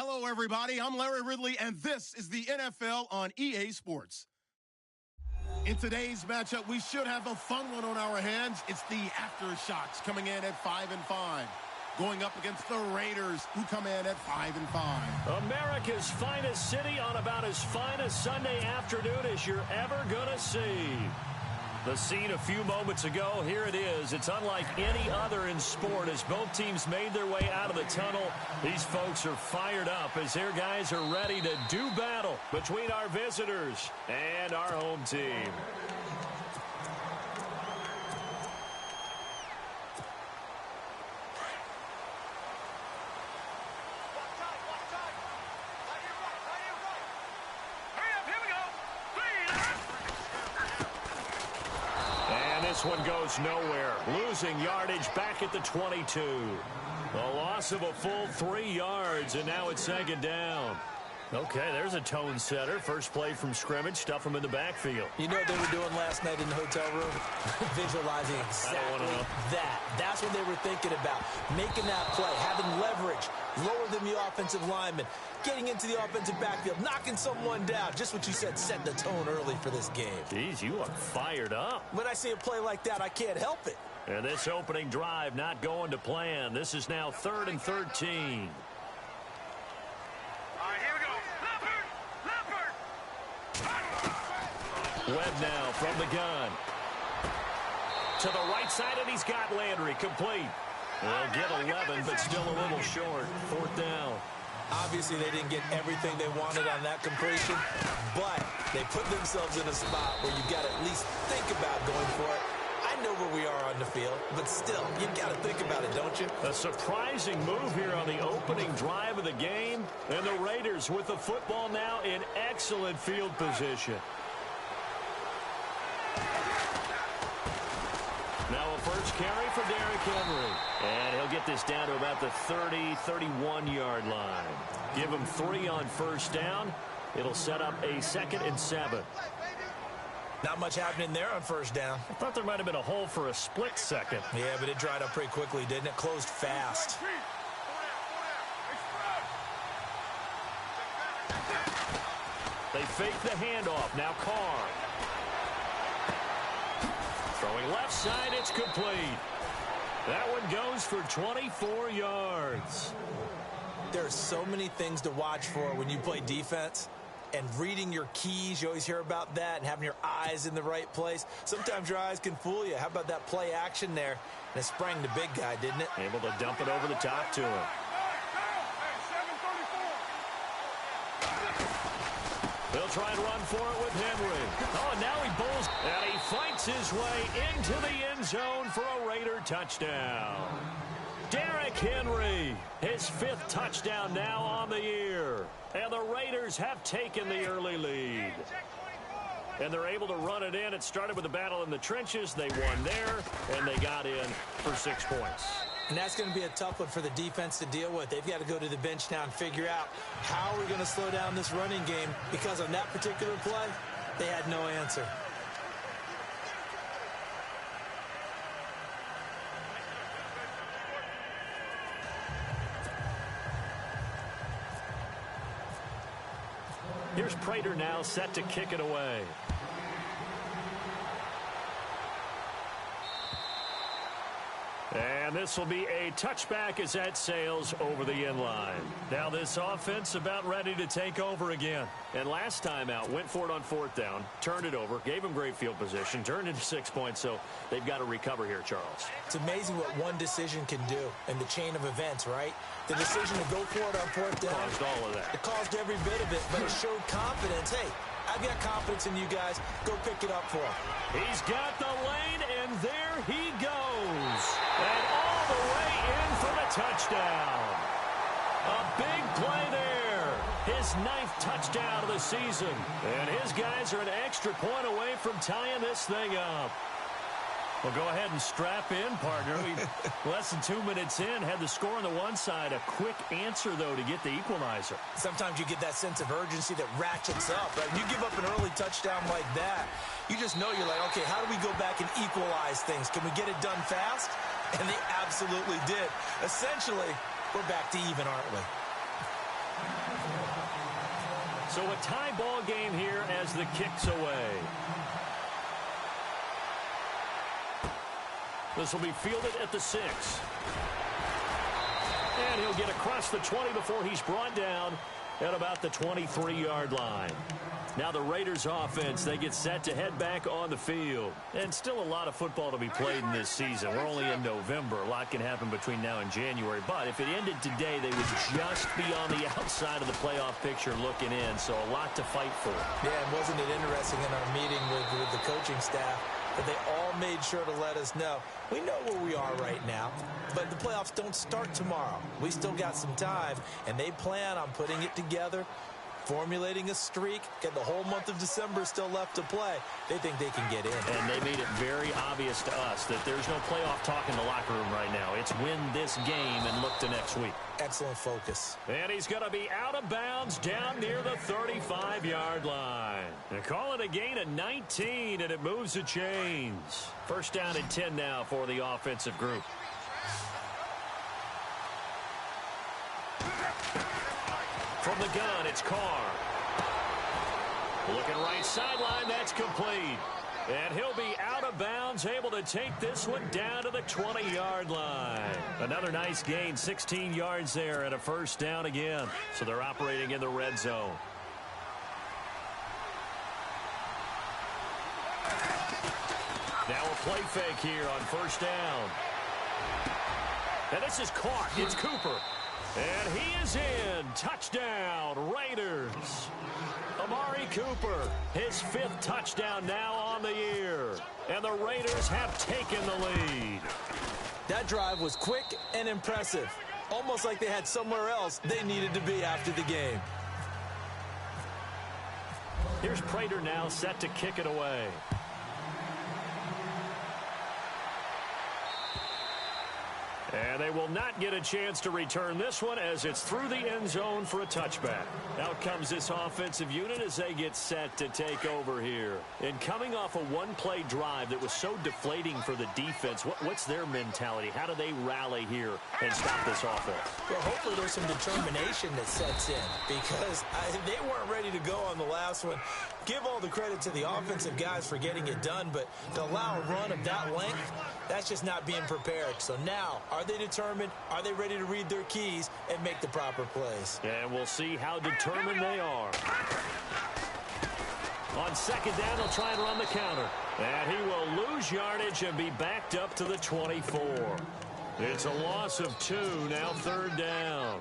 Hello, everybody. I'm Larry Ridley, and this is the NFL on EA Sports. In today's matchup, we should have a fun one on our hands. It's the Aftershocks coming in at 5-5, going up against the Raiders, who come in at 5-5. America's finest city on about as fine a Sunday afternoon as you're ever going to see. The scene a few moments ago, here it is. It's unlike any other in sport as both teams made their way out of the tunnel. These folks are fired up as their guys are ready to do battle between our visitors and our home team. This one goes nowhere. Losing yardage back at the 22. A loss of a full 3 yards, and now it's second down. Okay, there's a tone setter. First play from scrimmage. Stuff them in the backfield. You know what they were doing last night in the hotel room? Visualizing exactly that. That's what they were thinking about. Making that play, having leverage, lower than the offensive lineman, getting into the offensive backfield, knocking someone down. Just what you said, set the tone early for this game. Jeez, you are fired up. When I see a play like that, I can't help it. And this opening drive not going to plan. This is now 3rd and 13. Webb now from the gun. To the right side, and he's got Landry complete. They'll get 11, but still a little short. 4th down. Obviously, they didn't get everything they wanted on that completion, but they put themselves in a spot where you've got to at least think about going for it. I know where we are on the field, but still, you've got to think about it, don't you? A surprising move here on the opening drive of the game, and the Raiders with the football now in excellent field position. Now a first carry for Derrick Henry. And he'll get this down to about the 30, 31-yard line. Give him 3 on first down. It'll set up a 2nd and 7. Not much happening there on first down. I thought there might have been a hole for a split second. Yeah, but it dried up pretty quickly, didn't it? Closed fast. They fake the handoff. Now Carr. Throwing left side, it's complete. That one goes for 24 yards. There are so many things to watch for when you play defense. And reading your keys, you always hear about that, and having your eyes in the right place. Sometimes your eyes can fool you. How about that play action there? And it sprang the big guy, didn't it? Able to dump it over the top to him. They'll try and run for it with Henry. Oh, and now he bowls, and he fights his way into the end zone for a Raider touchdown. Derrick Henry, his 5th touchdown now on the year. And the Raiders have taken the early lead. And they're able to run it in. It started with a battle in the trenches. They won there, and they got in for 6 points. And that's going to be a tough one for the defense to deal with. They've got to go to the bench now and figure out how we're going to slow down this running game, because on that particular play, they had no answer. Here's Prater now set to kick it away. And this will be a touchback as that sails over the end line. Now this offense about ready to take over again. And last time out, went for it on 4th down, turned it over, gave them great field position, turned into 6 points, so they've got to recover here, Charles. It's amazing what one decision can do in the chain of events, right? The decision to go for it on 4th down. Caused all of that. It caused every bit of it, but it showed confidence. Hey, I've got confidence in you guys. Go pick it up for him. He's got the lane, and there he goes. And all the way in for the touchdown. A big play there. His 9th touchdown of the season. And his guys are an extra point away from tying this thing up. Well, go ahead and strap in, partner. Less than 2 minutes in, had the score on the one side. A quick answer, though, to get the equalizer. Sometimes you get that sense of urgency that ratchets up. Right? You give up an early touchdown like that, you just know you're like, okay, how do we go back and equalize things? Can we get it done fast? And they absolutely did. Essentially, we're back to even, aren't we? So a tie ball game here as the kick's away. This will be fielded at the 6. And he'll get across the 20 before he's brought down at about the 23-yard line. Now the Raiders offense, they get set to head back on the field. And still a lot of football to be played in this season. We're only in November. A lot can happen between now and January. But if it ended today, they would just be on the outside of the playoff picture looking in. So a lot to fight for. Yeah, and wasn't it interesting in our meeting with the coaching staff that they all made sure to let us know, we know where we are right now, but the playoffs don't start tomorrow. We still got some time, and they plan on putting it together, formulating a streak, get the whole month of December still left to play. They think they can get in. And they made it very obvious to us that there's no playoff talk in the locker room right now. It's win this game and look to next week. Excellent focus. And he's going to be out of bounds down near the 35-yard line. They call it a gain of 19, and it moves the chains. First down and 10 now for the offensive group. From the gun, it's Carr. Looking right sideline, that's complete. And he'll be out of bounds, able to take this one down to the 20-yard line. Another nice gain, 16 yards there, and a first down again. So they're operating in the red zone. Now a play fake here on first down. And this is caught. It's Cooper. And he is in. Touchdown, Raiders. Amari Cooper, his 5th touchdown now on the year. And the Raiders have taken the lead. That drive was quick and impressive. Almost like they had somewhere else they needed to be after the game. Here's Prater now set to kick it away. And they will not get a chance to return this one as it's through the end zone for a touchback. Out comes this offensive unit as they get set to take over here. And coming off a one-play drive that was so deflating for the defense, what's their mentality? How do they rally here and stop this offense? Well, hopefully there's some determination that sets in because they weren't ready to go on the last one. Give all the credit to the offensive guys for getting it done, but to allow a run of that length, that's just not being prepared. So now, are they determined? Are they ready to read their keys and make the proper plays? And we'll see how determined they are. On second down, they'll try and run the counter. And he will lose yardage and be backed up to the 24. It's a loss of 2, now third down.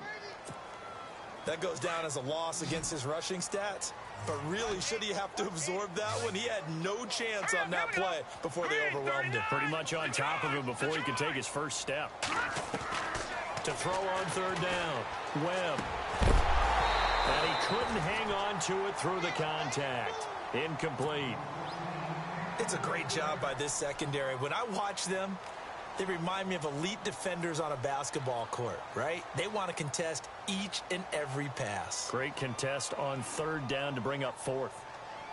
That goes down as a loss against his rushing stats. But really, should he have to absorb that one? He had no chance on that play before they overwhelmed him. Pretty much on top of him before he could take his first step. To throw on third down, Webb. And he couldn't hang on to it through the contact. Incomplete. It's a great job by this secondary. When I watch them, they remind me of elite defenders on a basketball court, right? They want to contest each and every pass. Great contest on third down to bring up 4th.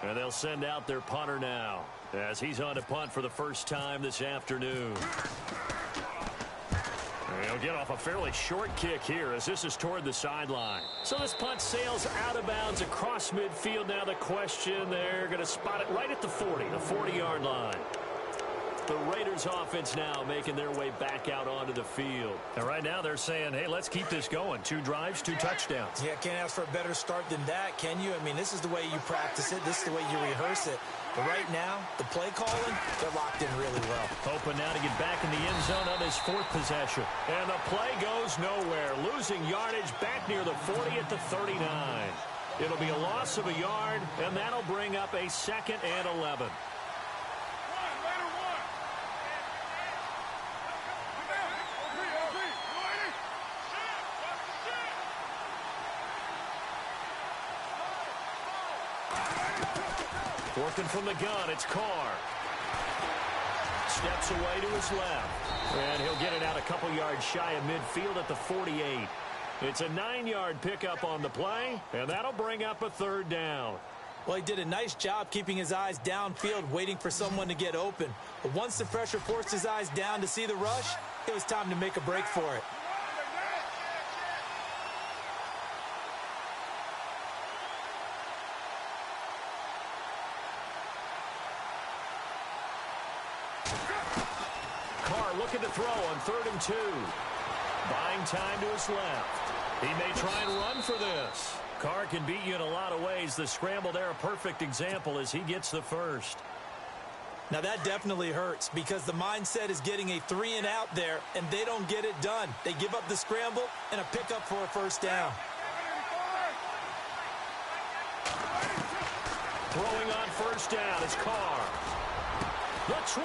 And they'll send out their punter now as he's on to punt for the first time this afternoon. He'll get off a fairly short kick here as this is toward the sideline. So this punt sails out of bounds across midfield. Now the question, they're going to spot it right at the 40, the 40-yard line. The Raiders offense now making their way back out onto the field. And right now they're saying, hey, let's keep this going. 2 drives, 2 touchdowns. Yeah, can't ask for a better start than that, can you? I mean, this is the way you practice it. This is the way you rehearse it. But right now, the play calling, they're locked in really well. Hoping now to get back in the end zone on his 4th possession. And the play goes nowhere. Losing yardage back near the 40 at the 39. It'll be a loss of a yard, and that'll bring up a 2nd and 11. Working from the gun, it's Carr. Steps away to his left. And he'll get it out a couple yards shy of midfield at the 48. It's a 9-yard pickup on the play, and that'll bring up a 3rd down. Well, he did a nice job keeping his eyes downfield, waiting for someone to get open. But once the pressure forced his eyes down to see the rush, it was time to make a break for it. looking to throw on 3rd and 2. Buying time to his left. He may try and run for this. Carr can beat you in a lot of ways. The scramble there, a perfect example as he gets the first. Now that definitely hurts because the mindset is getting a 3-and-out there, and they don't get it done. They give up the scramble and a pickup for a first down. Throwing on first down is Carr. The 20.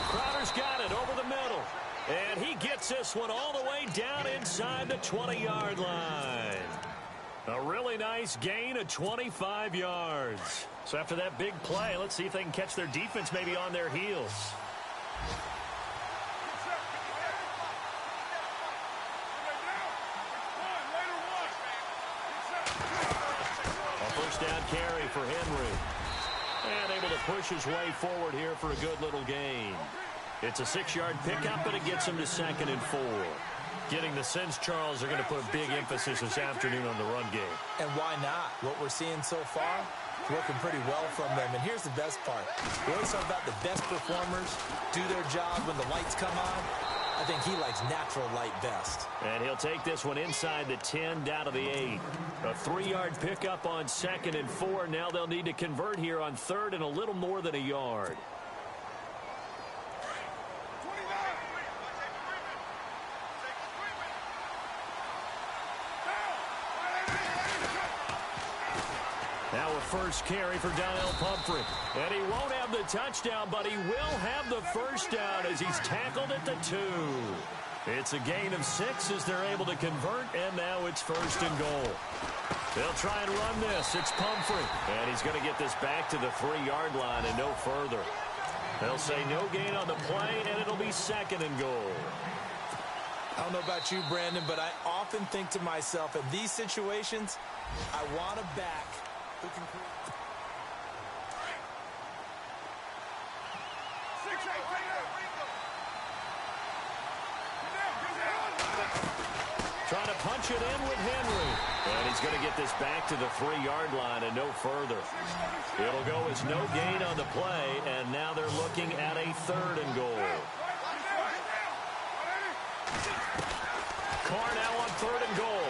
Crowder's got it over the middle. And he gets this one all the way down inside the 20-yard line. A really nice gain of 25 yards. So after that big play, let's see if they can catch their defense maybe on their heels. A first down carry for Henry. And able to push his way forward here for a good little gain. It's a 6-yard pickup, but it gets him to 2nd and 4. Getting the sense, Charles, they're going to put a big emphasis this afternoon on the run game. And why not? What we're seeing so far, working pretty well from them. And here's the best part. We always talk about the best performers do their job when the lights come on. I think he likes natural light best. And he'll take this one inside the 10, down to the 8. A 3-yard pickup on 2nd and 4. Now they'll need to convert here on 3rd and a little more than a yard. Now a first carry for Donnell Pumphrey. And he won't have the touchdown, but he will have the first down as he's tackled at the 2. It's a gain of 6 as they're able to convert, and now it's 1st and goal. They'll try and run this. It's Pumphrey. And he's going to get this back to the 3-yard line and no further. They'll say no gain on the play, and it'll be 2nd and goal. I don't know about you, Brandon, but I often think to myself, in these situations, I want a back who can... Trying to punch it in with Henry. And he's going to get this back to the 3-yard line and no further. It'll go as no gain on the play, and now they're looking at a 3rd and goal. Carr now on 3rd and goal.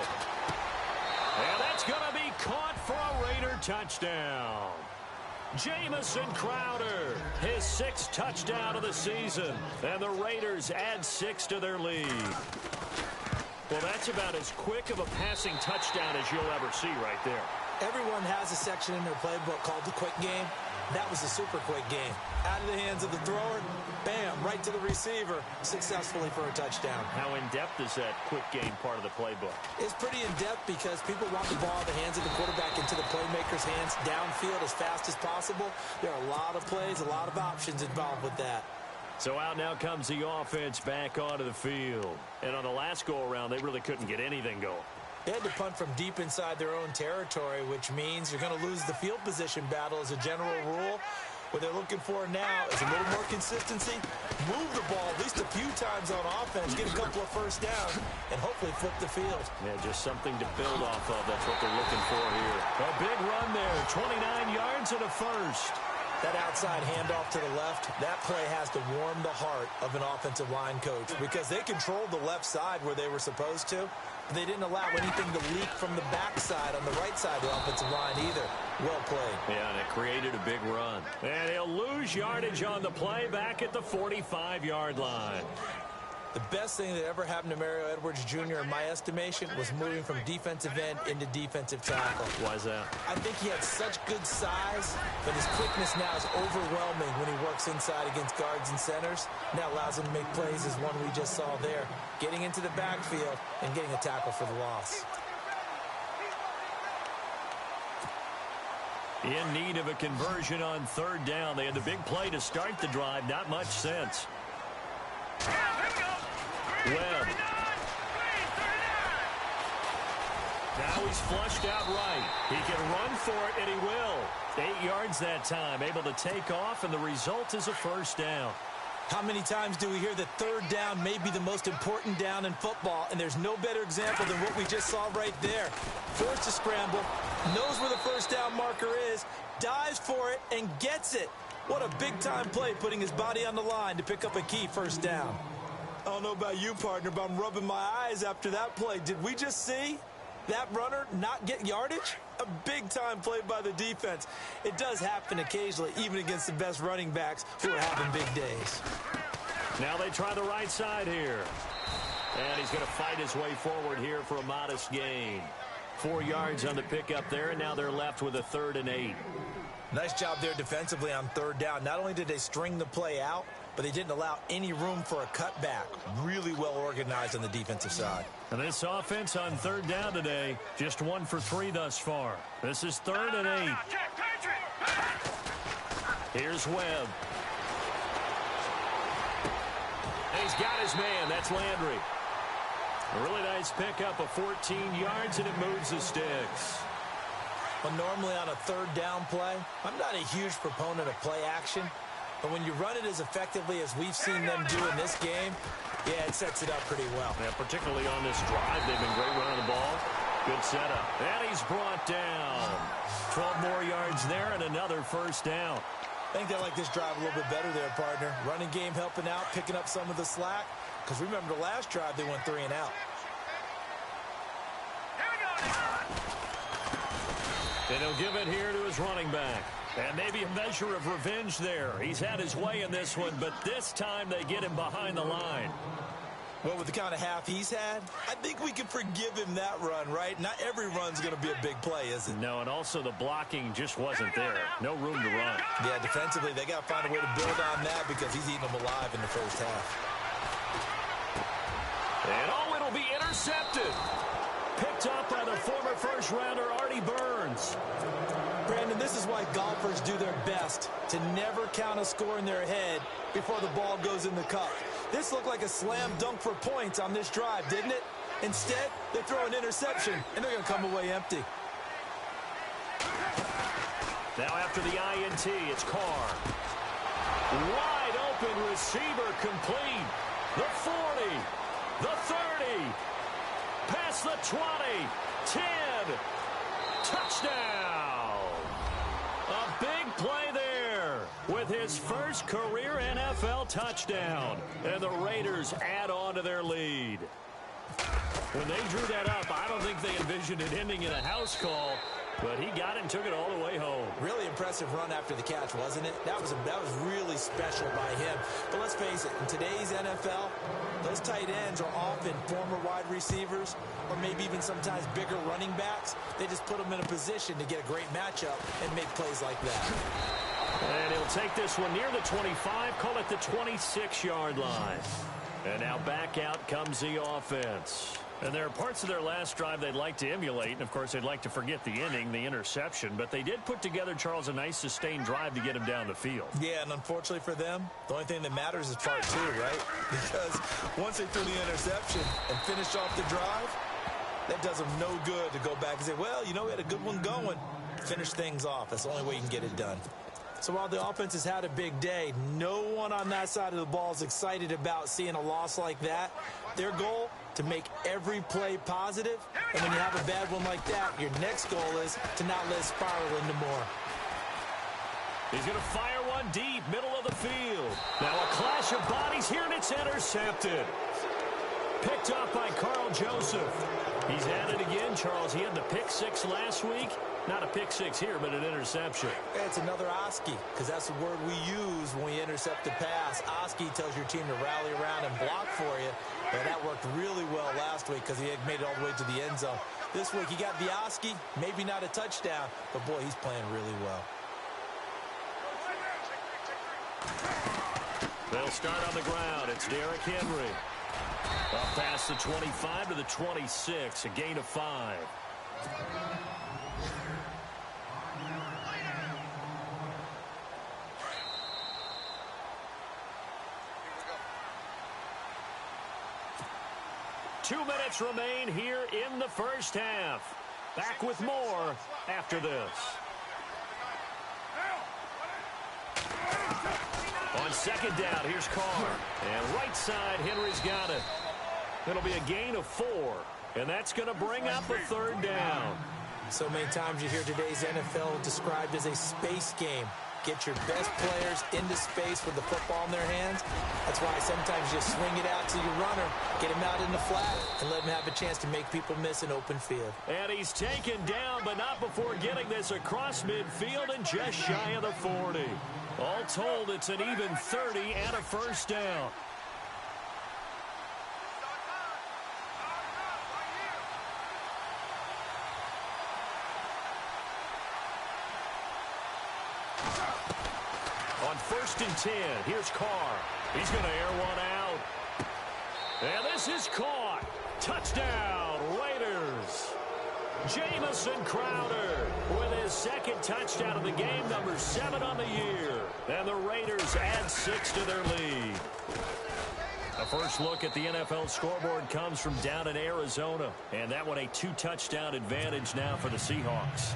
And that's going to be caught for a Raider touchdown. Jamison Crowder, his 6th touchdown of the season. And the Raiders add 6 to their lead. Well, that's about as quick of a passing touchdown as you'll ever see right there. Everyone has a section in their playbook called the quick game. That was a super quick game. Out of the hands of the thrower, bam, right to the receiver, successfully for a touchdown. How in-depth is that quick game part of the playbook? It's pretty in-depth because people want the ball in the hands of the quarterback into the playmaker's hands downfield as fast as possible. There are a lot of plays, a lot of options involved with that. So out now comes the offense back onto the field. And on the last go-around, they really couldn't get anything going. They had to punt from deep inside their own territory, which means you're going to lose the field position battle as a general rule. What they're looking for now is a little more consistency, move the ball at least a few times on offense, get a couple of first downs, and hopefully flip the field. Yeah, just something to build off of. That's what they're looking for here. A big run there, 29 yards and a first. That outside handoff to the left, that play has to warm the heart of an offensive line coach because they controlled the left side where they were supposed to. But they didn't allow anything to leak from the backside on the right side of the offensive line either. Well played. Yeah, and it created a big run. And he'll lose yardage on the play back at the 45-yard line. The best thing that ever happened to Mario Edwards Jr., in my estimation, was moving from defensive end into defensive tackle. Why is that? I think he had such good size, but his quickness now is overwhelming when he works inside against guards and centers. And that allows him to make plays as one we just saw there, getting into the backfield and getting a tackle for the loss. In need of a conversion on 3rd down. They had the big play to start the drive. Not much sense. Webb. Now he's flushed out right. He can run for it, and he will. 8 yards that time, able to take off, and the result is a first down. How many times do we hear that 3rd down may be the most important down in football, and there's no better example than what we just saw right there. Forced to scramble, knows where the first down marker is, dives for it, and gets it. What a big-time play, putting his body on the line to pick up a key first down. I don't know about you, partner, but I'm rubbing my eyes after that play. Did we just see that runner not get yardage? A big-time play by the defense. It does happen occasionally, even against the best running backs who are having big days. Now they try the right side here. And he's going to fight his way forward here for a modest gain. 4 yards on the pickup there, and now they're left with a 3rd and 8. Nice job there defensively on 3rd down. Not only did they string the play out, but they didn't allow any room for a cutback. Really well organized on the defensive side. And this offense on 3rd down today, just 1 for 3 thus far. This is 3rd and 8. Here's Webb. And he's got his man. That's Landry. A really nice pickup of 14 yards, and it moves the sticks. Well, normally on a 3rd down play, I'm not a huge proponent of play action. But when you run it as effectively as we've seen them do in this game, yeah, it sets it up pretty well. Yeah, particularly on this drive, they've been great running the ball. Good setup. And he's brought down. 12 more yards there and another 1st down. I think they like this drive a little bit better there, partner. Running game helping out, picking up some of the slack. Because remember the last drive, they went 3 and out. And he'll give it here to his running back. And maybe a measure of revenge there. He's had his way in this one, but this time they get him behind the line. Well, with the kind of half he's had, I think we can forgive him that run, right? Not every run's going to be a big play, is it? No, and also the blocking just wasn't there. No room to run. Yeah, defensively, they got to find a way to build on that because he's eating them alive in the 1st half. And it'll be intercepted. Picked up by the former 1st-rounder, Artie Burns. Brandon, this is why golfers do their best to never count a score in their head before the ball goes in the cup. This looked like a slam dunk for points on this drive, didn't it? Instead, they throw an interception, and they're going to come away empty. Now after the INT, it's Carr. Wide open receiver complete. The 40, the 30, past the 20, 10, touchdown. A big play there with his first career NFL touchdown. And the Raiders add on to their lead. When they drew that up, I don't think they envisioned it ending in a house call, but he got it and took it all the way home. Really impressive run after the catch, wasn't it? That was really special by him. But let's face it, in today's NFL, those tight ends are often former wide receivers or maybe even sometimes bigger running backs. They just put them in a position to get a great matchup and make plays like that. And he'll take this one near the 25, call it the 26-yard line. And now back out comes the offense. And there are parts of their last drive they'd like to emulate. And, of course, they'd like to forget the inning, the interception. But they did put together, Charles, a nice sustained drive to get him down the field. Yeah, and unfortunately for them, the only thing that matters is part 2, right? Because once they threw the interception and finished off the drive, that does them no good to go back and say, well, you know, we had a good one going. Finish things off. That's the only way you can get it done. So while the offense has had a big day, no one on that side of the ball is excited about seeing a loss like that. Their goal, to make every play positive. And when you have a bad one like that, your next goal is to not let it spiral into more. He's going to fire one deep, middle of the field. Now a clash of bodies here, and it's intercepted. Picked up by Carl Joseph. He's at it again, Charles. He had the pick 6 last week. Not a pick 6 here, but an interception. It's another Oski, because that's the word we use when we intercept the pass. Oski tells your team to rally around and block for you. But that worked really well last week because he had made it all the way to the end zone. This week he got the Oski, maybe not a touchdown, but boy, he's playing really well. They'll start on the ground. It's Derrick Henry. Up past the 25 to the 26, a gain of 5. Two minutes remain here in the first half. Back with more after this. On second down, here's Carr. And right side, Henry's got it. It'll be a gain of 4. And that's going to bring up a 3rd down. So many times you hear today's NFL described as a space game. get your best players into space with the football in their hands. That's why sometimes you swing it out to your runner, get him out in the flat, and let him have a chance to make people miss an open field. And he's taken down, but not before getting this across midfield and just shy of the 40. All told, it's an even 30 and a first down. On 1st and 10, here's Carr. He's going to air one out. And this is caught. Touchdown, Raiders. Jamison Crowder with his second touchdown of the game, number 7 on the year. And the Raiders add 6 to their lead. A first look at the NFL scoreboard comes from down in Arizona. And that one a 2-touchdown advantage now for the Seahawks.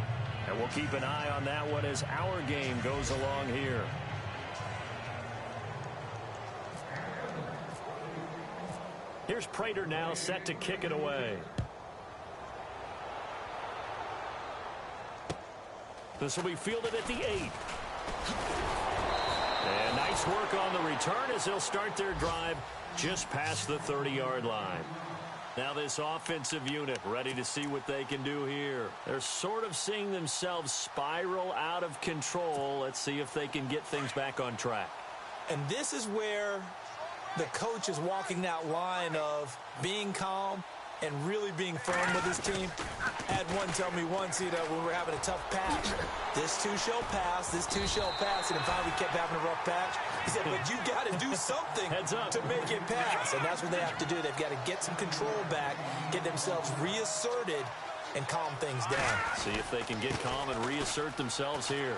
And we'll keep an eye on that one as our game goes along here. Here's Prater now set to kick it away. This will be fielded at the 8. And nice work on the return as they'll start their drive just past the 30-yard line. Now this offensive unit ready to see what they can do here. They're sort of seeing themselves spiral out of control. Let's see if they can get things back on track. And this is where the coach is walking that line of being calm and really being firm with his team. I had one tell me once, when we were having a tough patch, this too shall pass, this too shall pass, and finally we kept having a rough patch. He said, but you got to do something to make it pass, and that's what they have to do. They've got to get some control back, get themselves reasserted, and calm things down. See if they can get calm and reassert themselves here.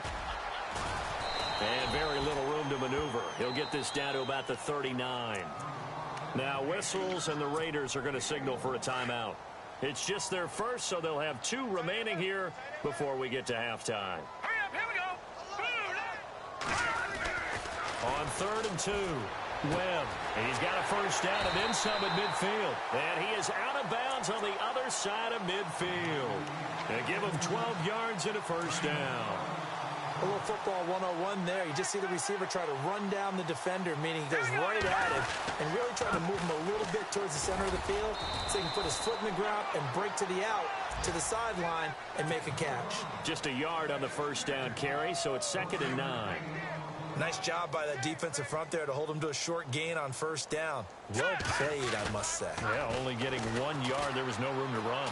And very little room to maneuver. He'll get this down to about the 39. Now whistles, and the Raiders are going to signal for a timeout. It's just their first, so they'll have 2 remaining here before we get to halftime. Hurry up, here we go. On 3rd and 2, Webb. He's got a first down and then some at midfield. And he is out of bounds on the other side of midfield. They give him 12 yards and a first down. A little football 101 there. You just see the receiver try to run down the defender, meaning he goes right at him and really trying to move him a little bit towards the center of the field so he can put his foot in the ground and break to the out, to the sideline, and make a catch. Just a yard on the first down carry, so it's 2nd and 9. Nice job by that defensive front there to hold him to a short gain on first down. Well played, I must say. Yeah, only getting 1 yard. There was no room to run.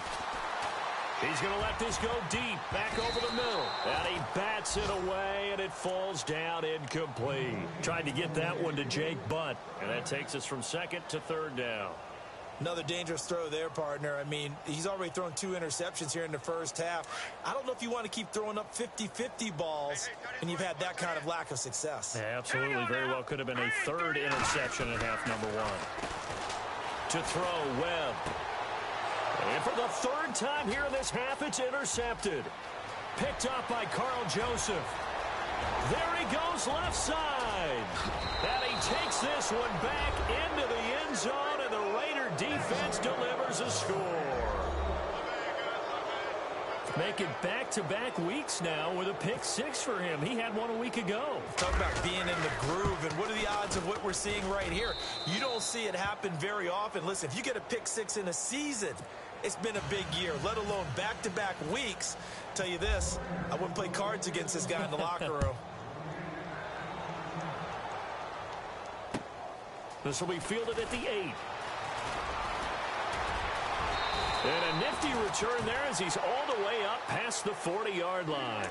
He's going to let this go deep, back over the middle. And he bats it away, and it falls down incomplete. Tried to get that one to Jake Butt, and that takes us from 2nd to 3rd down. Another dangerous throw there, partner. I mean, he's already thrown 2 interceptions here in the first half. I don't know if you want to keep throwing up 50-50 balls when you've had that kind of lack of success. Yeah, absolutely. Very well could have been a 3rd interception in half number 1. To throw, Webb. And for the 3rd time here in this half, it's intercepted. Picked up by Carl Joseph. There he goes left side. And he takes this one back into the end zone, and the Raider defense delivers a score. Make it back-to-back weeks now with a pick 6 for him. He had one a week ago. Talk about being in the groove, and what are the odds of what we're seeing right here? You don't see it happen very often. Listen, if you get a pick 6 in a season, it's been a big year, let alone back-to-back weeks. Tell you this, I wouldn't play cards against this guy in the locker room. This will be fielded at the 8. And a nifty return there as he's all the way up past the 40-yard line.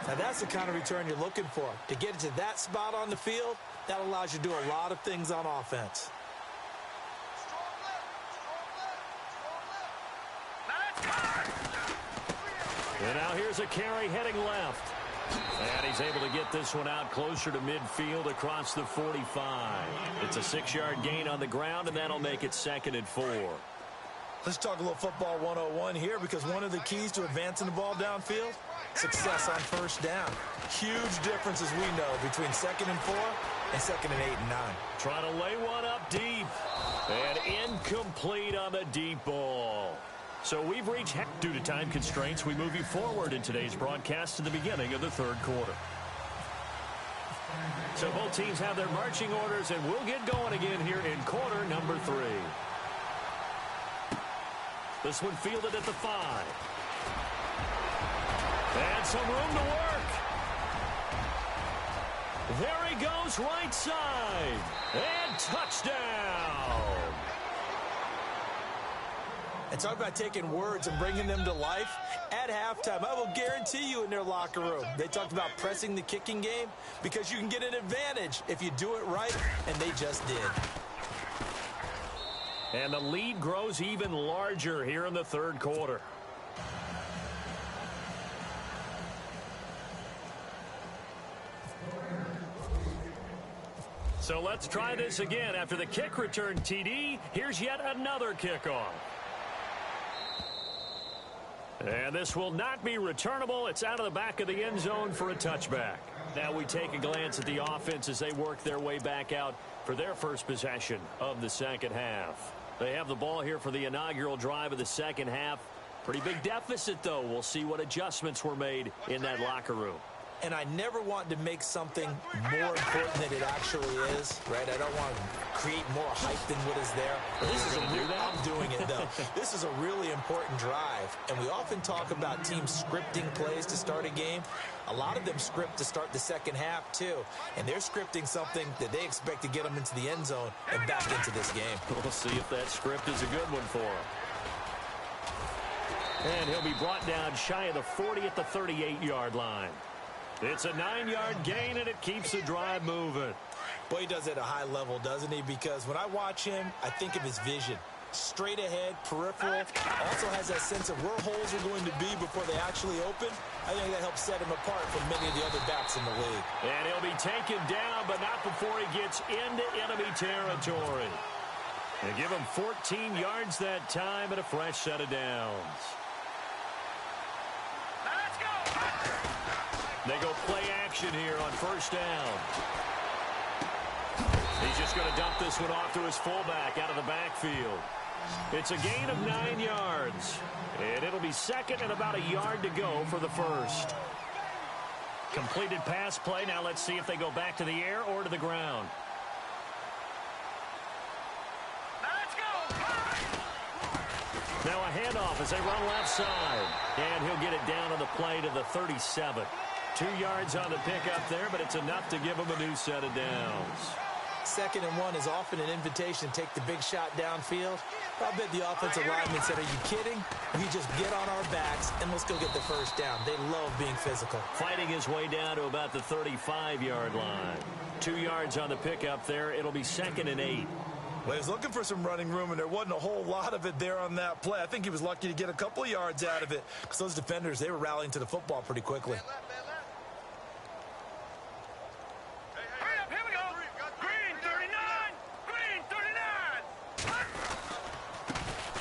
Now that's the kind of return you're looking for. To get to that spot on the field, that allows you to do a lot of things on offense. And now here's a carry heading left. And he's able to get this one out closer to midfield across the 45. It's a 6-yard gain on the ground, and that'll make it 2nd and 4. Let's talk a little football 101 here, because one of the keys to advancing the ball downfield, success on first down. Huge difference, as we know, between 2nd and 4 and 2nd and 8 and 9. Trying to lay one up deep. And incomplete on the deep ball. So we've reached, due to time constraints, we move you forward in today's broadcast to the beginning of the 3rd quarter. So both teams have their marching orders, and we'll get going again here in quarter number 3. This one fielded at the 5. And some room to work. There he goes, right side. And touchdown. And talk about taking words and bringing them to life. At halftime, I will guarantee you in their locker room, they talked about pressing the kicking game because you can get an advantage if you do it right, and they just did. And the lead grows even larger here in the third quarter. So let's try this again. After the kick return TD, here's yet another kickoff. And this will not be returnable. It's out of the back of the end zone for a touchback. Now we take a glance at the offense as they work their way back out for their first possession of the second half. They have the ball here for the inaugural drive of the second half. Pretty big deficit, though. We'll see what adjustments were made in that locker room. And I never want to make something more important than it actually is, right? I don't want to create more hype than what is there. I'm doing it, though. This is a really important drive, and we often talk about teams scripting plays to start a game. A lot of them script to start the second half, too, and they're scripting something that they expect to get them into the end zone and back into this game. We'll see if that script is a good one for him. And he'll be brought down shy of the 40 at the 38-yard line. It's a 9-yard gain, and it keeps the drive moving. Boy, he does it at a high level, doesn't he? Because when I watch him, I think of his vision. Straight ahead, peripheral. Also has that sense of where holes are going to be before they actually open. I think that helps set him apart from many of the other backs in the league. And he'll be taken down, but not before he gets into enemy territory. They give him 14 yards that time and a fresh set of downs. They go play action here on first down. He's just going to dump this one off to his fullback out of the backfield. It's a gain of 9 yards. And it'll be second and about a yard to go for the first. Completed pass play. Now let's see if they go back to the air or to the ground. Now a handoff as they run left side. And he'll get it down on the play to the 37. 2 yards on the pickup there, but it's enough to give him a new set of downs. 2nd and 1 is often an invitation to take the big shot downfield. I bet the offensive lineman said, are you kidding? We just get on our backs and let's go get the first down. They love being physical. Fighting his way down to about the 35-yard line. 2 yards on the pickup there. It'll be 2nd and 8. Well, he was looking for some running room, and there wasn't a whole lot of it there on that play. I think he was lucky to get a couple of yards out of it because those defenders, they were rallying to the football pretty quickly.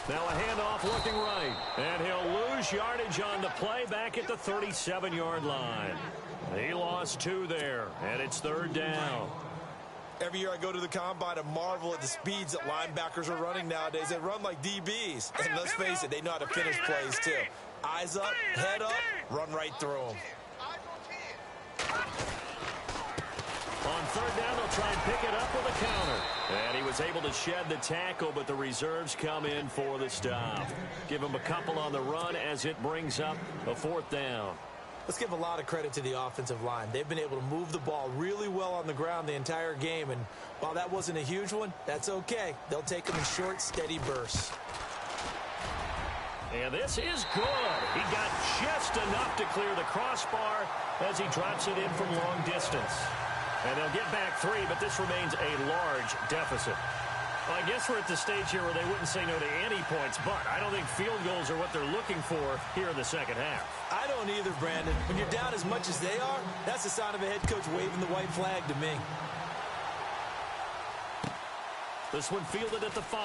Now a handoff looking right. And he'll lose yardage on the play back at the 37-yard line. He lost 2 there, and it's 3rd down. Every year I go to the combine and marvel at the speeds that linebackers are running nowadays. They run like DBs. And let's face it, they know how to finish plays too. Eyes up, head up, run right through them. On 3rd down, they'll try and pick it up with a counter. And he was able to shed the tackle, but the reserves come in for the stop. Give him a couple on the run as it brings up a 4th down. Let's give a lot of credit to the offensive line. They've been able to move the ball really well on the ground the entire game. And while that wasn't a huge one, that's okay. They'll take them in short, steady bursts. And this is good. He got just enough to clear the crossbar as he drops it in from long distance. And they'll get back 3, but this remains a large deficit. Well, I guess we're at the stage here where they wouldn't say no to any points, but I don't think field goals are what they're looking for here in the second half. I don't either, Brandon. When you're down as much as they are, that's a sign of a head coach waving the white flag to me. This one fielded at the 5.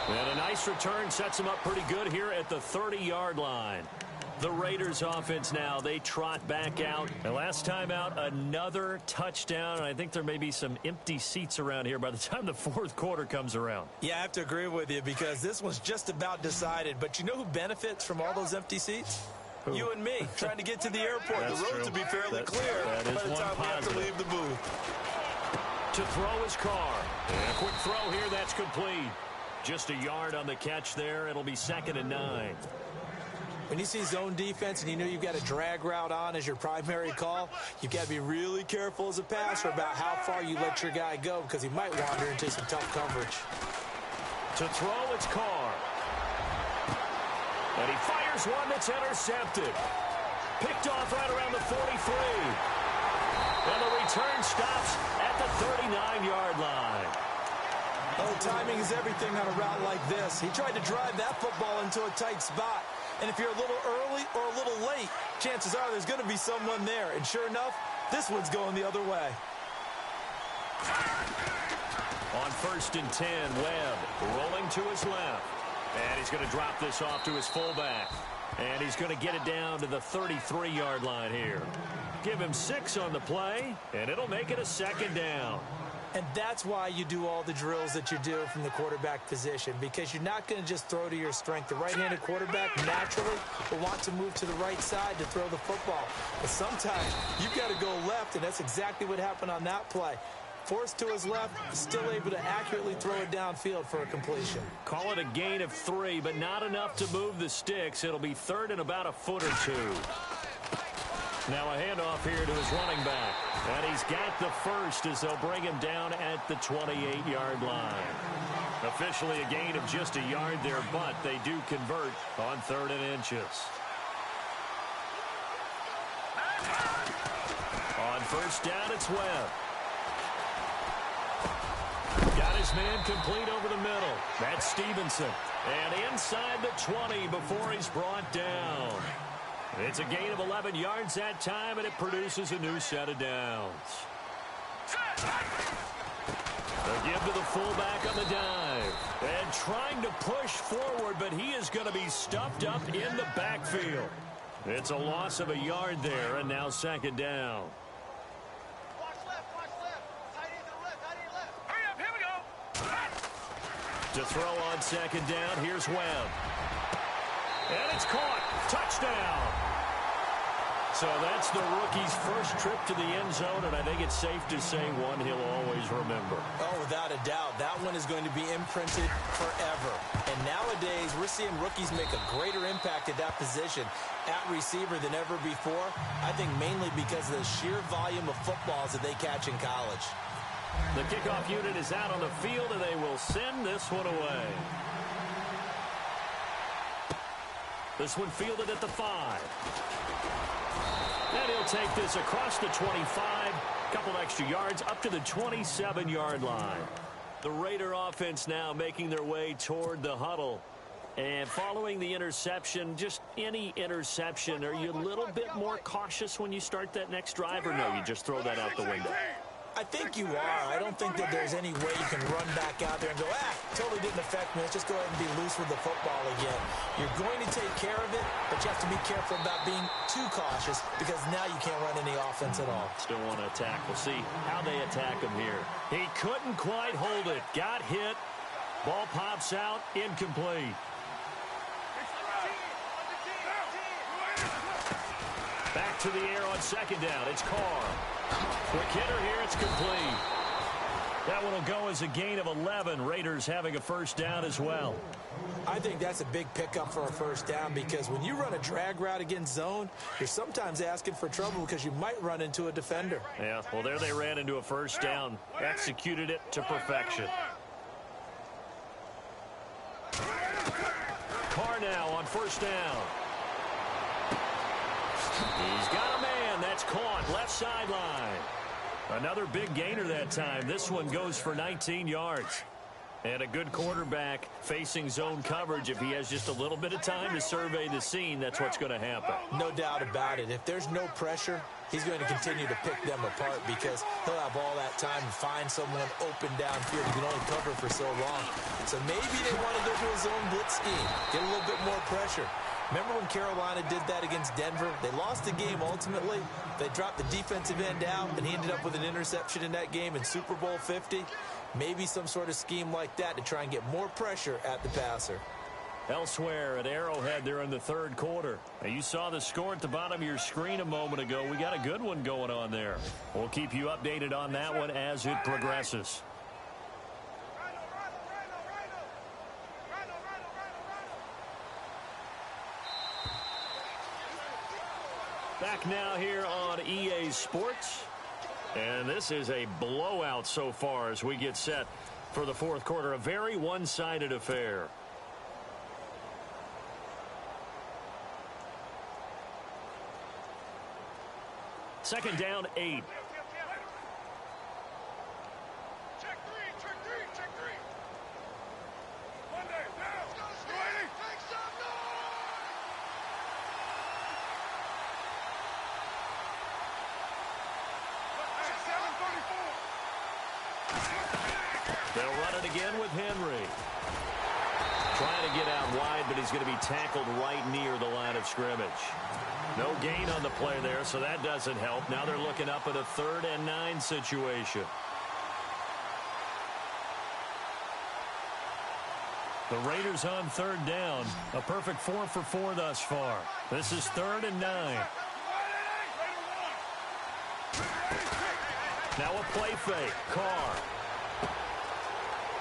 And a nice return sets him up pretty good here at the 30-yard line. The Raiders offense now, they trot back out. And last time out, another touchdown. And I think there may be some empty seats around here by the time the 4th quarter comes around. Yeah, I have to agree with you because this one's just about decided. But you know who benefits from all those empty seats? You and me, trying to get to the airport. That's the roads true. will be fairly clear that is by the one time we have to positive. leave the booth. To throw his car. And a quick throw here, that's complete. Just a yard on the catch there. It'll be 2nd and 9. When you see zone defense and you know you've got a drag route on as your primary call, you've got to be really careful as a passer about how far you let your guy go because he might wander into some tough coverage. To throw, it's Carr. And he fires one that's intercepted. Picked off right around the 43. And the return stops at the 39-yard line. Oh, timing is everything on a route like this. He tried to drive that football into a tight spot. And if you're a little early or a little late, chances are there's going to be someone there. And sure enough, this one's going the other way. On 1st and 10, Webb rolling to his left. And he's going to drop this off to his fullback. And he's going to get it down to the 33-yard line here. Give him 6 on the play, and it'll make it a 2nd down. And that's why you do all the drills that you do from the quarterback position, because you're not going to just throw to your strength. The right-handed quarterback naturally will want to move to the right side to throw the football. But sometimes you've got to go left, and that's exactly what happened on that play. Forced to his left, still able to accurately throw it downfield for a completion. Call it a gain of 3, but not enough to move the sticks. It'll be 3rd and about a foot or 2. Now a handoff here to his running back. And he's got the first as they'll bring him down at the 28-yard line. Officially a gain of just a yard there, but they do convert on 3rd and inches. On 1st down, it's Webb. Got his man complete over the middle. That's Stevenson. And inside the 20 before he's brought down. It's a gain of 11 yards that time, and it produces a new set of downs. The give to the fullback on the dive. And trying to push forward, but he is going to be stuffed up in the backfield. It's a loss of a yard there, and now 2nd down. To throw on 2nd down, here's Webb. And it's caught. Touchdown. So that's the rookie's first trip to the end zone, and I think it's safe to say one he'll always remember. Oh, without a doubt. That one is going to be imprinted forever. And nowadays, we're seeing rookies make a greater impact at that position at receiver than ever before. I think mainly because of the sheer volume of footballs that they catch in college. The kickoff unit is out on the field, and they will send this one away. This one fielded at the 5. And he'll take this across the 25, couple extra yards up to the 27-yard line. The Raider offense now making their way toward the huddle. And following the interception, just any interception, are you a little bit more cautious when you start that next drive, or no, you just throw that out the window? I think you are. I don't think that there's any way you can run back out there and go, totally didn't affect me. Let's just go ahead and be loose with the football again. You're going to take care of it, but you have to be careful about being too cautious because now you can't run any offense at all. Still want to attack. We'll see how they attack him here. He couldn't quite hold it. Got hit. Ball pops out. Incomplete. Back to the air on 2nd down. It's Carr. Quick hitter here. It's complete. That one will go as a gain of 11. Raiders having a first down as well. I think that's a big pickup for a first down because when you run a drag route against zone, you're sometimes asking for trouble because you might run into a defender. Yeah, well, there they ran into a first down. Executed it to perfection. Carr now on 1st down. He's got a man. That's caught. Left sideline. Another big gainer that time. This one goes for 19 yards. And a good quarterback facing zone coverage. If he has just a little bit of time to survey the scene, that's what's going to happen. No doubt about it. If there's no pressure, he's going to continue to pick them apart because he'll have all that time to find someone open downfield. He can only cover for so long. So maybe they want to go to a zone blitz scheme, get a little bit more pressure. Remember when Carolina did that against Denver? They lost the game ultimately. They dropped the defensive end out, and he ended up with an interception in that game in Super Bowl 50. Maybe some sort of scheme like that to try and get more pressure at the passer. Elsewhere at Arrowhead there in the third quarter. Now, you saw the score at the bottom of your screen a moment ago. We got a good one going on there. We'll keep you updated on that one as it progresses. Back now here on EA Sports. And this is a blowout so far as we get set for the fourth quarter. A very one-sided affair. Second down, 8. Check three. Monday, now. Ready? Take some noise. They'll run it again with Henry. Trying to get out wide, but he's going to be tackled right near the line of scrimmage. No gain on the play there, so that doesn't help. Now they're looking up at a 3rd and 9 situation. The Raiders on 3rd down. A perfect 4 for 4 thus far. This is 3rd and 9. Now a play fake. Carr.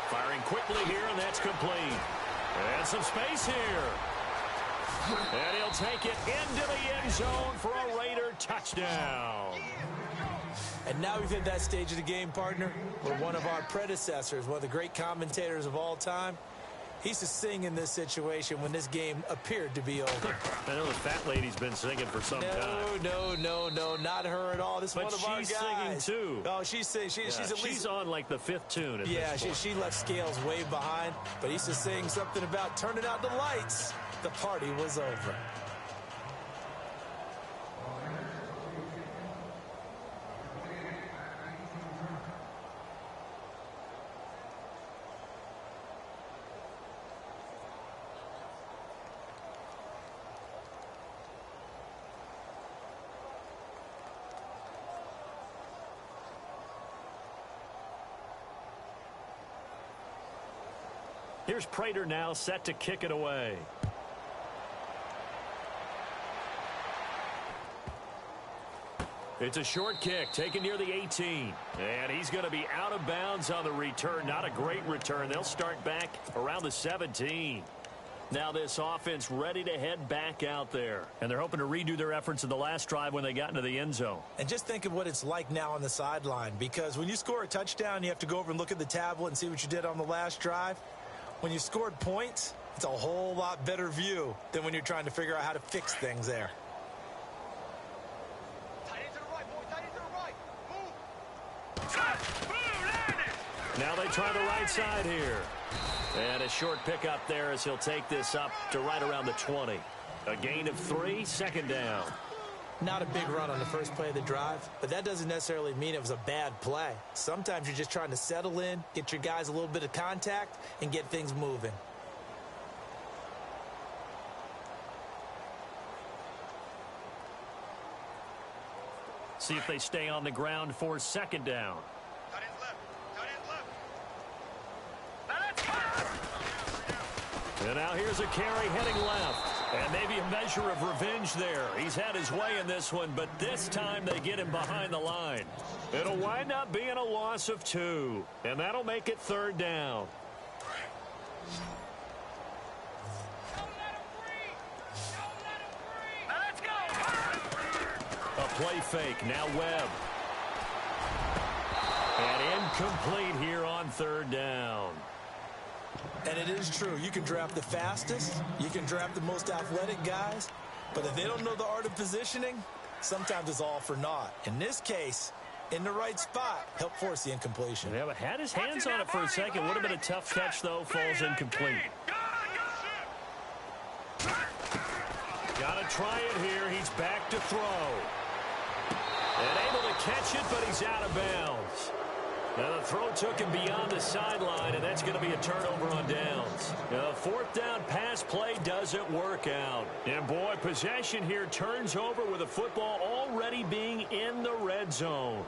Firing quickly here, and that's complete. And some space here. And he'll take it into the end zone for a Raider touchdown. And now we've hit that stage of the game, partner, where one of our predecessors, one of the great commentators of all time, he used to sing in this situation when this game appeared to be over. I know the fat lady's been singing for some time. No, not her at all. This is one of our guys. But she's singing, too. Oh, she's singing. She's on, like, the 5th tune at this point. She left Scales way behind, but he used to sing something about turning out the lights. The party was over. Here's Prater now set to kick it away. It's a short kick taken near the 18. And he's going to be out of bounds on the return. Not a great return. They'll start back around the 17. Now this offense ready to head back out there. And they're hoping to redo their efforts in the last drive when they got into the end zone. And just think of what it's like now on the sideline. Because when you score a touchdown, you have to go over and look at the tablet and see what you did on the last drive. When you scored points, it's a whole lot better view than when you're trying to figure out how to fix things there. Tight end to the right, boy. Tight end to the right. Move. Now they try the right side here. And a short pickup there as he'll take this up to right around the 20. A gain of 3, second down. Not a big run on the first play of the drive, but that doesn't necessarily mean it was a bad play. Sometimes you're just trying to settle in, get your guys a little bit of contact, and get things moving. See if they stay on the ground for second down. Tight end's left. Tight end's left. And now here's a carry heading left. And maybe a measure of revenge there. He's had his way in this one, but this time they get him behind the line. It'll wind up being a loss of 2. And that'll make it third down. Let's go. A play fake. Now Webb. And incomplete here on third down. And it is true. You can draft the fastest. You can draft the most athletic guys. But if they don't know the art of positioning, sometimes it's all for naught. In this case, in the right spot, help force the incompletion. Yeah, but had his hands on it for a second. Would have been a tough catch, though. Falls incomplete. Got to try it here. He's back to throw. And able to catch it, but he's out of bounds. Now the throw took him beyond the sideline, and that's going to be a turnover on downs. Now, the fourth down pass play doesn't work out. And, boy, possession here turns over with the football already being in the red zone.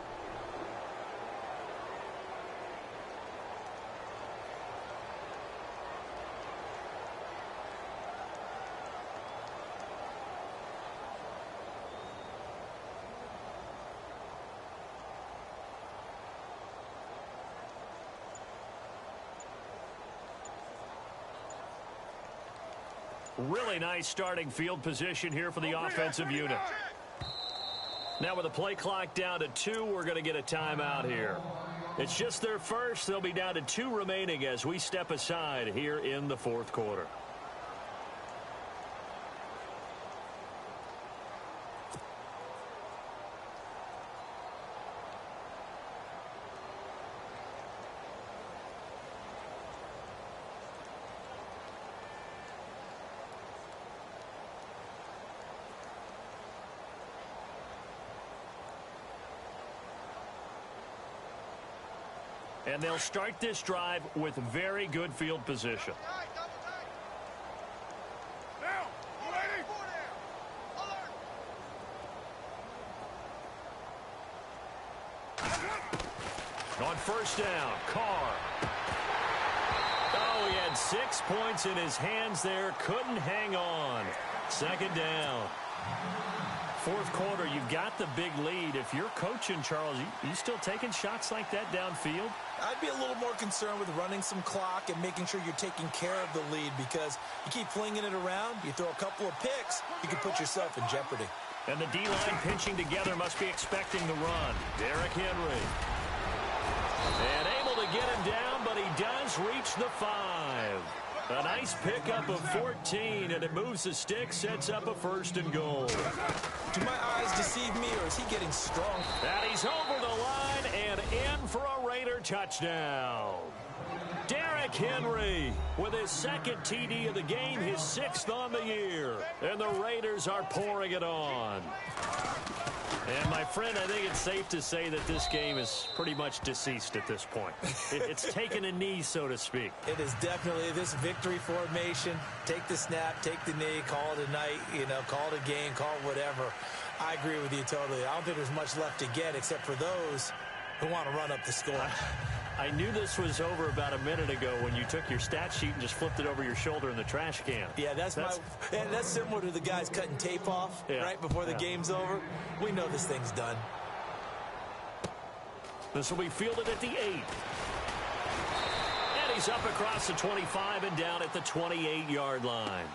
Really nice starting field position here for the offensive unit. Now with the play clock down to 2, we're going to get a timeout here. It's just their first. They'll be down to 2 remaining as we step aside here in the fourth quarter. And they'll start this drive with very good field position. On first down, Carr. Oh, he had 6 points in his hands there. Couldn't hang on. Second down. Fourth quarter, you've got the big lead. If you're coaching, Charles, you still taking shots like that downfield? I'd be a little more concerned with running some clock and making sure you're taking care of the lead, because you keep flinging it around, you throw a couple of picks, you can put yourself in jeopardy. And the D-line pinching together must be expecting the run. Derrick Henry. And able to get him down, but he does reach the 5. A nice pickup of 14, and it moves the stick, sets up a 1st and goal. Do my eyes deceive me, or is he getting strong? And he's over the line and in for a Raider touchdown. Derrick Henry with his 2nd TD of the game, his 6th on the year. And the Raiders are pouring it on. And, my friend, I think it's safe to say that this game is pretty much deceased at this point. It's taken a knee, so to speak. It is definitely this victory formation. Take the snap, take the knee, call it a night, call it a game, call it whatever. I agree with you totally. I don't think there's much left to get except for those who want to run up the score. I knew this was over about a minute ago when you took your stat sheet and just flipped it over your shoulder in the trash can. Yeah, that's similar to the guys cutting tape off right before the game's over. We know this thing's done. This will be fielded at the 8. And he's up across the 25 and down at the 28-yard line.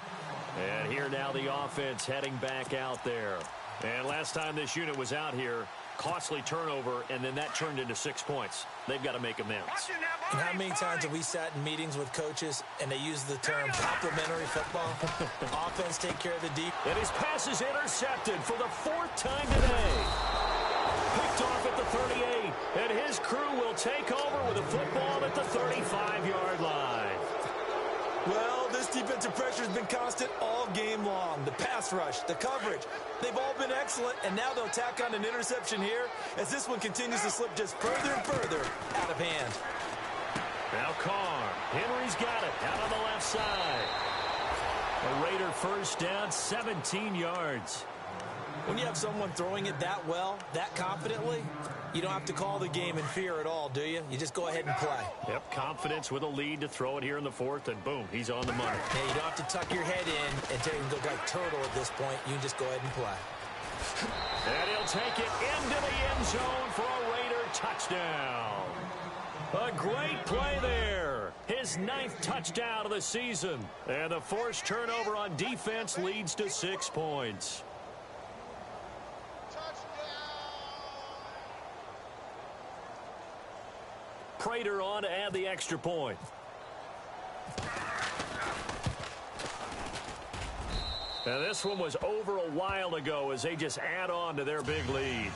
And here now the offense heading back out there. And last time this unit was out here, costly turnover, and then that turned into 6 points. They've got to make amends. And how many times have we sat in meetings with coaches and they use the term complementary football? Offense take care of the deep. And his pass is intercepted for the 4th time today. Picked off at the 38, and his crew will take over with a football at the 35-yard line. Well, this defensive pressure has been constant all game long. The pass rush, the coverage, they've all been excellent, and now they'll tack on an interception here as this one continues to slip just further and further out of hand. Now Carr. Henry's got it out on the left side. A Raider first down, 17 yards. When you have someone throwing it that well, that confidently, you don't have to call the game in fear at all, do you? You just go ahead and play. Yep, confidence with a lead to throw it here in the 4th, and boom, he's on the money. Yeah, you don't have to tuck your head in and take and go like turtle at this point. You can just go ahead and play. And he'll take it into the end zone for a Raider touchdown. A great play there. His 9th touchdown of the season. And the forced turnover on defense leads to 6 points. Prater on to add the extra point. And this one was over a while ago as they just add on to their big lead.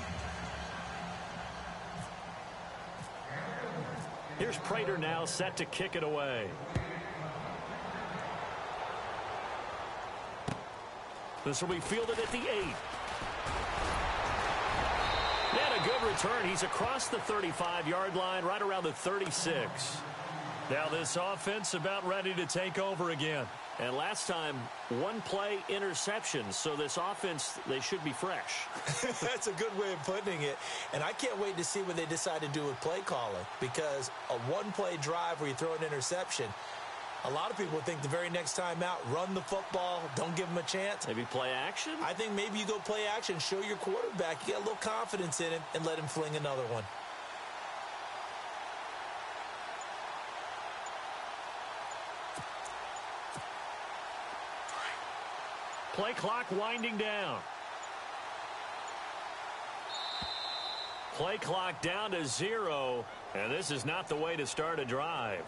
Here's Prater now set to kick it away. This will be fielded at the 8. And a good return. He's across the 35-yard line, right around the 36. Now this offense about ready to take over again. And last time, 1 play interception. So this offense, they should be fresh. That's a good way of putting it. And I can't wait to see what they decide to do with play calling. Because a 1-play drive where you throw an interception, a lot of people think the very next time out, run the football, don't give him a chance. Maybe play action? I think maybe you go play action, show your quarterback, you get a little confidence in him, and let him fling another one. play clock winding down. Play clock down to 0, and this is not the way to start a drive.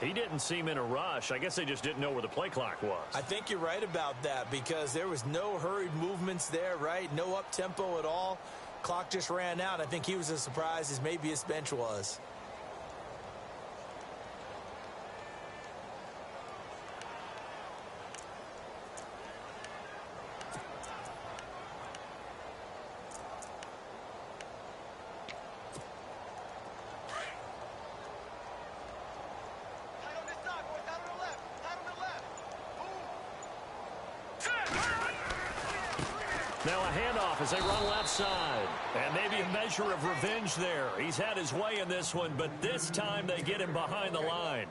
He didn't seem in a rush. I guess they just didn't know where the play clock was. I think you're right about that because there was no hurried movements there, right? No up-tempo at all. Clock just ran out. I think he was as surprised as maybe his bench was. Now a handoff as they run left side. And maybe a measure of revenge there. He's had his way in this one, but this time they get him behind the line.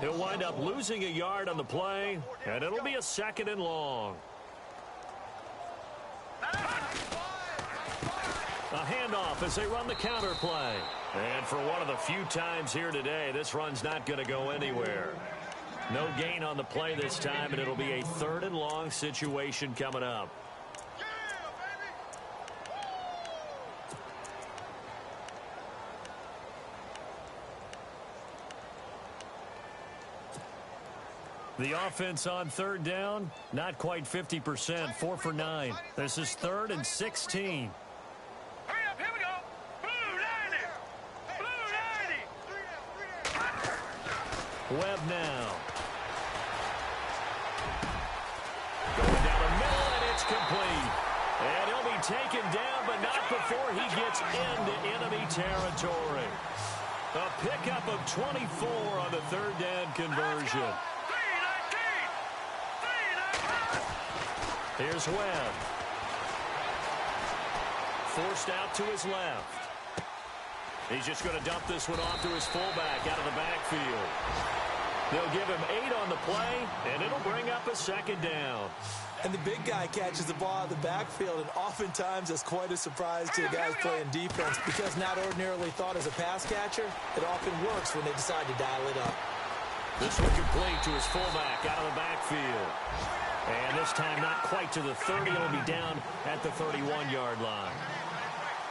He'll wind up losing a yard on the play, and it'll be a 2nd and long. A handoff as they run the counter play. And for one of the few times here today, this run's not going to go anywhere. No gain on the play this time, and it'll be a 3rd and long situation coming up. The offense on 3rd down, not quite 50%, 4 for 9. This is 3rd and 16. Hurry up, here we go. Blue 90. Blue 90. Webb now. Going down the middle, and it's complete. And he'll be taken down, but not before he gets into enemy territory. A pickup of 24 on the 3rd down conversion. Here's Webb. Forced out to his left. He's just going to dump this one off to his fullback out of the backfield. They'll give him 8 on the play, and it'll bring up a 2nd down. And the big guy catches the ball out of the backfield, and oftentimes that's quite a surprise to the guys playing defense because not ordinarily thought as a pass catcher, it often works when they decide to dial it up. This one complete to his fullback out of the backfield. And this time not quite to the 30. It'll be down at the 31-yard line.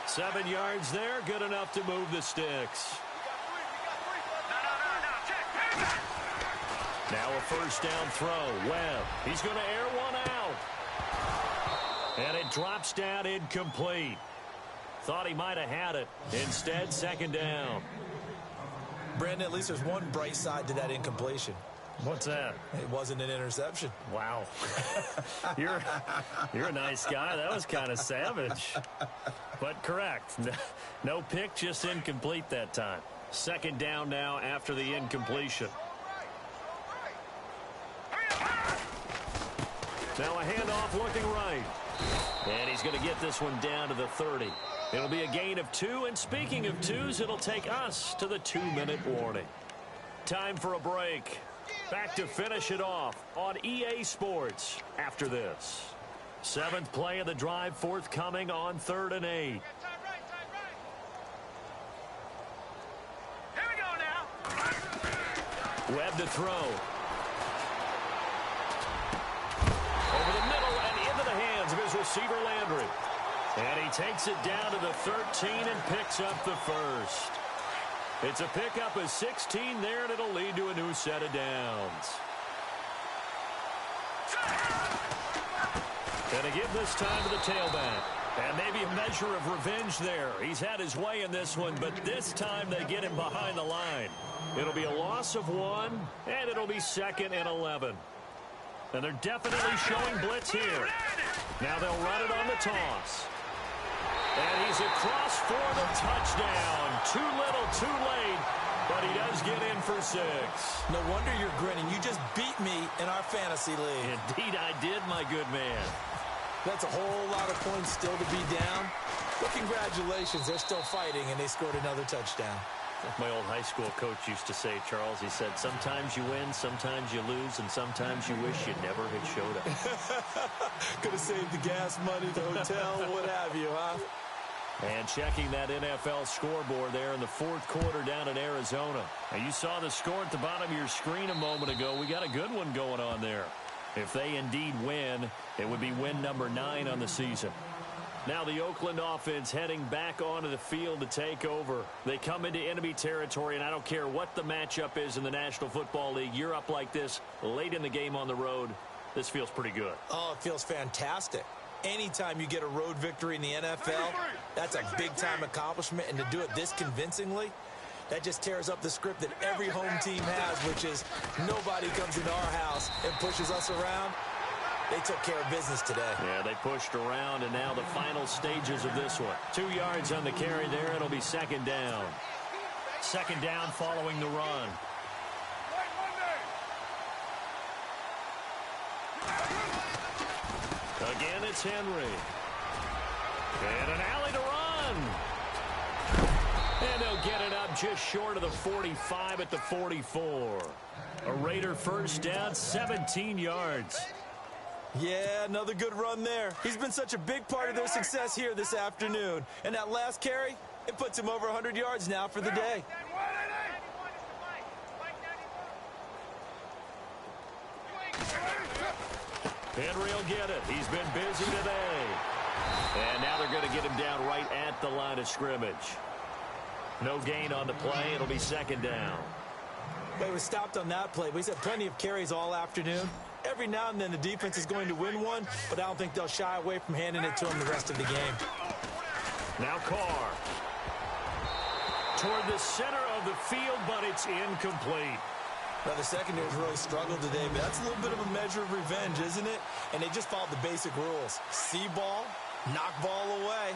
7 yards there, good enough to move the sticks. Now a 1st down throw. Webb, he's going to air one out. And it drops down incomplete. Thought he might have had it. Instead, 2nd down. Brandon, at least there's one bright side to that incompletion. What's that? It wasn't an interception. Wow. You're a nice guy. That was kind of savage. But correct. No pick, just incomplete that time. 2nd down now after the incompletion. Now a handoff looking right. And he's going to get this one down to the 30. It'll be a gain of 2. And speaking of 2s, it'll take us to the 2-minute warning. Time for a break. Back to finish it off on EA Sports after this. 7th play of the drive forthcoming on 3rd and 8. Here we go now. Webb to throw. Over the middle and into the hands of his receiver Landry. And he takes it down to the 13 and picks up the 1st. It's a pickup of 16 there, and it'll lead to a new set of downs. And again this time to the tailback. And maybe a measure of revenge there. He's had his way in this one, but this time they get him behind the line. It'll be a loss of 1, and it'll be 2nd and 11. And they're definitely showing blitz here. Now they'll run it on the toss. And he's across for the touchdown. Too little, too late, but he does get in for 6. No wonder you're grinning. You just beat me in our fantasy league. Indeed I did, my good man. That's a whole lot of points still to be down. But congratulations, they're still fighting, and they scored another touchdown. Like my old high school coach used to say, Charles, he said, sometimes you win, sometimes you lose, and sometimes you wish you never had showed up. Could have saved the gas money, the hotel, what have you, huh? And checking that NFL scoreboard there in the 4th quarter down in Arizona. Now you saw the score at the bottom of your screen a moment ago. We got a good one going on there. If they indeed win, it would be win number 9 on the season. Now the Oakland offense heading back onto the field to take over. They come into enemy territory, and I don't care what the matchup is in the National Football League. You're up like this late in the game on the road. This feels pretty good. Oh, it feels fantastic. Anytime you get a road victory in the NFL, that's a big-time accomplishment, and to do it this convincingly, that just tears up the script that every home team has, which is nobody comes into our house and pushes us around. They took care of business today. Yeah, they pushed around, and now the final stages of this one. 2 yards on the carry there. It'll be second down. Second down following the run. Again, it's Henry. And an alley to run. And they'll get it up just short of the 45 at the 44. A Raider first down, 17 yards. Yeah, another good run there. He's been such a big part of their success here this afternoon. And that last carry, it puts him over 100 yards now for the day. Henry will get it. He's been busy today. And now they're going to get him down right at the line of scrimmage. No gain on the play. It'll be second down. Well, he was stopped on that play, but he's had plenty of carries all afternoon. Every now and then the defense is going to win one, but I don't think they'll shy away from handing it to him the rest of the game. Now Carr. Toward the center of the field, but it's incomplete. Well, the secondary's really struggled today, but that's a little bit of a measure of revenge, isn't it? And they just followed the basic rules. See ball, knock ball away,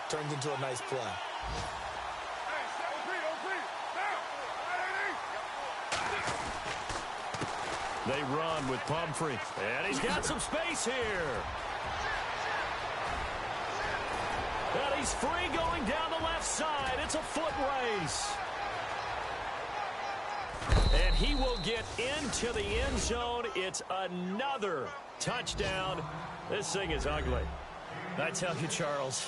turns into a nice play. They run with Pumphrey. And he's got some space here. And he's free going down the left side. It's a foot race. And he will get into the end zone. It's another touchdown. This thing is ugly. I tell you, Charles,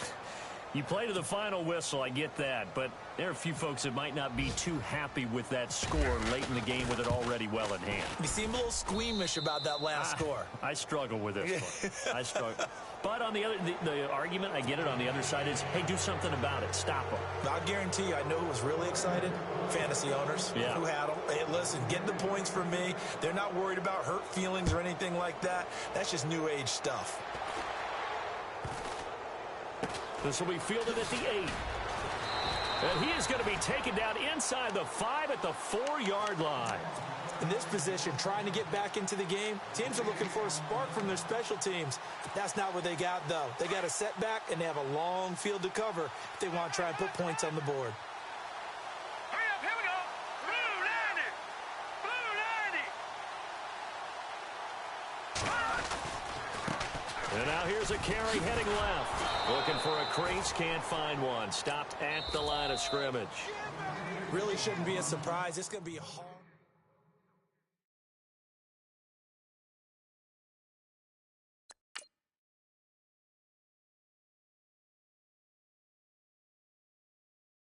you play to the final whistle, I get that, but there are a few folks that might not be too happy with that score late in the game with it already well in hand. You seem a little squeamish about that last score. I struggle with this one. I struggle. But on the other, the argument, I get it, on the other side is, hey, do something about it. Stop them. I guarantee you, I know who was really excited. Fantasy owners who had them. Hey, listen, get the points from me. They're not worried about hurt feelings or anything like that. That's just new age stuff. This will be fielded at the 8. And he is going to be taken down inside the 5 at the 4-yard line. In this position, trying to get back into the game, teams are looking for a spark from their special teams. That's not what they got, though. They got a setback, and they have a long field to cover if they want to try and put points on the board. Hurry up, here we go. Blue 90. And now here's a carry heading left. Looking for a crease, can't find one. Stopped at the line of scrimmage. Really shouldn't be a surprise. It's going to be hard.